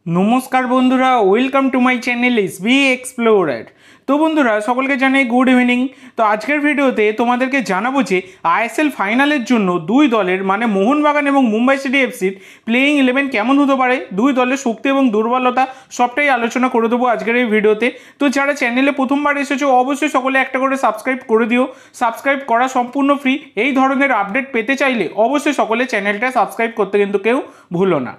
নমস্কার বন্ধুরা, welcome to my channel SB explorer. তো বন্ধুরা সকলকে জানাই গুড ইভিনিং। তো আজকের ভিডিওতে তোমাদেরকে জানাবো যে আইএসএল ফাইনালের জন্য দুই দলের মানে মোহনবাগান এবং মুম্বাই সিটি এফসির প্লেয়িং 11 কেমন হতে পারে, দুই দলের শক্তি এবং দুর্বলতা সবটাই আলোচনা করে দেবো আজকের এই ভিডিওতে। তো যারা চ্যানেলে প্রথমবার এসেছো অবশ্যই সকলে একটা করে সাবস্ক্রাইব করে দিও। সাবস্ক্রাইব করা সম্পূর্ণ ফ্রি। এই ধরনের আপডেট পেতে চাইলে অবশ্যই সকলে চ্যানেলটা সাবস্ক্রাইব করতে কিন্তু কেউ ভুলো না।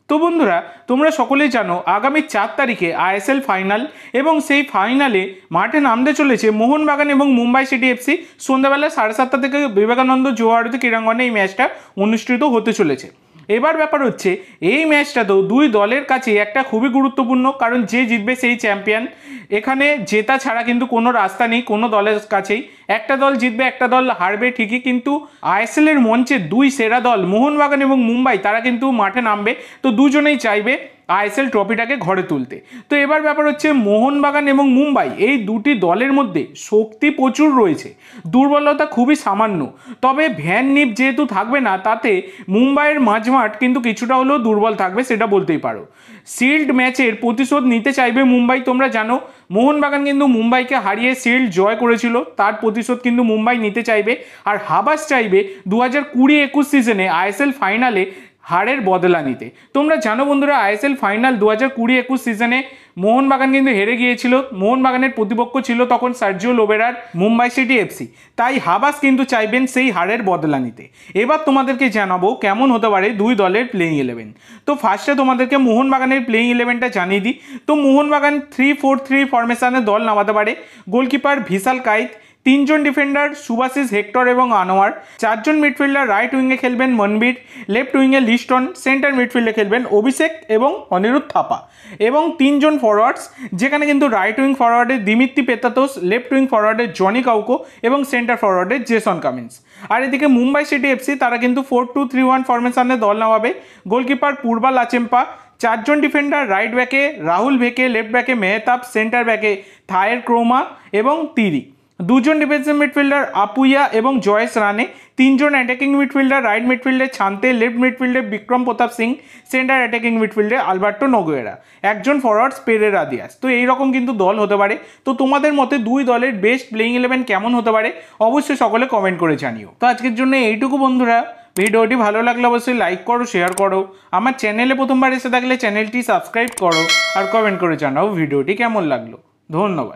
তো বন্ধুরা তোমরা সকলেই জানো আগামী 4 তারিখে আইএসএল ফাইনাল এবং সেই ফাইনালে মাঠে নামতে চলেছে মোহনবাগান এবং মুম্বাই সিটি এফসি। সন্ধ্যাবেলা 7:30 থেকে বিবেকানন্দ জওয়াহরলাল ক্রীড়াঙ্গনে এই ম্যাচটা অনুষ্ঠিত হতে চলেছে। এবার ব্যাপার হচ্ছে এই ম্যাচটা তো দুই দলের কাছে একটা খুবই গুরুত্বপূর্ণ, কারণ যে জিতবে সেই চ্যাম্পিয়ন। এখানে জেতা ছাড়া কিন্তু কোনো রাস্তা নেই কোনো দলের কাছেই। একটা দল জিতবে একটা দল হারবে ঠিকই, কিন্তু আইএসএল এর মঞ্চে দুই সেরা দল মোহনবাগান এবং মুম্বাই তারা কিন্তু মাঠে নামবে। তো দুজনেই চাইবে আইএসএল ট্রফিটাকে ঘরে তুলতে। তো এবার ব্যাপার হচ্ছে মোহনবাগান এবং মুম্বাই এই দুটি দলের মধ্যে শক্তি প্রচুর রয়েছে, দুর্বলতা খুবই সামান্য। তবে ভ্যান নিপ যেহেতু থাকবে না, তাতে মুম্বাইয়ের মাঝমাঠ কিন্তু কিছুটা হলেও দুর্বল থাকবে, সেটা বলতেই পারো। শিল্ড ম্যাচের প্রতিশোধ নিতে চাইবে মুম্বাই। তোমরা জানো মোহনবাগান কিন্তু মুম্বাইকে হারিয়ে শিল্ড জয় করেছিল, তার প্রতিশোধ কিন্তু মুম্বাই নিতে চাইবে। আর হাবাস চাইবে 2020-21 সিজনে আইএসএল ফাইনালে হারের বদলা নিতে। তোমরা জানো বন্ধুরা আইএসএল ফাইনাল 2020-21 সিজনে মোহনবাগান কিন্তু হেরে গিয়েছিল। মোহনবাগানের প্রতিপক্ষ ছিল তখন সার্জিও লোবেরার মুম্বাই সিটি এফসি। তাই হাবাস কিন্তু চাইবেন সেই হারের বদলা নিতে। এবার তোমাদেরকে জানাবো কেমন হতে পারে দুই দলের প্লেয়িং 11। তো ফার্স্টে তোমাদেরকে মোহনবাগানের প্লেয়িং 11টা জানিয়ে দিই। তো মোহনবাগান 3-4-3 ফরমেশনে দল নামাতে পারে। গোলকিপার ভিশাল কাইত, 3 জন ডিফেন্ডার সুভাশিস, হেক্টর এবং আনোয়ার, 4 জন মিডফিল্ডার রাইট উইংয়ে খেলবেন মনবীর, লেফট উইংয়ে লিস্টন, সেন্টার মিডফিল্ডে খেলবেন অভিষেক এবং অনিরুদ্ধ থাপা, এবং 3 জন ফরওয়ার্ডস, যেখানে কিন্তু রাইট উইং ফরওয়ার্ডে দিমিত্রি পেতাতোস, লেফট উইং ফরওয়ার্ডে জনি কাউকো এবং সেন্টার ফরওয়ার্ডে জেসন কামিন্স। আর এদিকে মুম্বাই সিটি এফসি তারা কিন্তু 4-2-3-1 ফরমেশনে দল নামাবে। গোলকিপার পূর্বাল আচেম্পা, 4 জন ডিফেন্ডার রাইট ব্যাকে রাহুল ভেকে, লেফট ব্যাকে মেহতাব, সেন্টার ব্যাকে থায়ের ক্রোমা এবং তিরি, 2 জন ডিফেন্সিভ মিডফিল্ডার আপুইয়া এবং জয়েস রানে, 3 জন অ্যাটাকিং মিডফিল্ডার রাইট মিডফিল্ডে ছান্তে, লেফট মিডফিল্ডে বিক্রম প্রতাপ সিং, সেন্টার অ্যাটাকিং মিডফিল্ডে আলবার্টো নোগুয়েরা, 1 জন ফরওয়ার্ডস পেরেরা দিয়াস। তো এইরকম কিন্তু দল হতে পারে। তো তোমাদের মতে দুই দলের বেস্ট প্লেয়িং 11 কেমন হতে পারে অবশ্যই সকলে কমেন্ট করে জানিও। তো আজকের জন্য এইটুকু বন্ধুরা, ভিডিওটি ভালো লাগলে অবশ্যই লাইক করো, শেয়ার করো। আমার চ্যানেলে প্রথমবার এসে থাকলে চ্যানেলটি সাবস্ক্রাইব করো আর কমেন্ট করে জানাও ভিডিওটি কেমন লাগলো। ধন্যবাদ।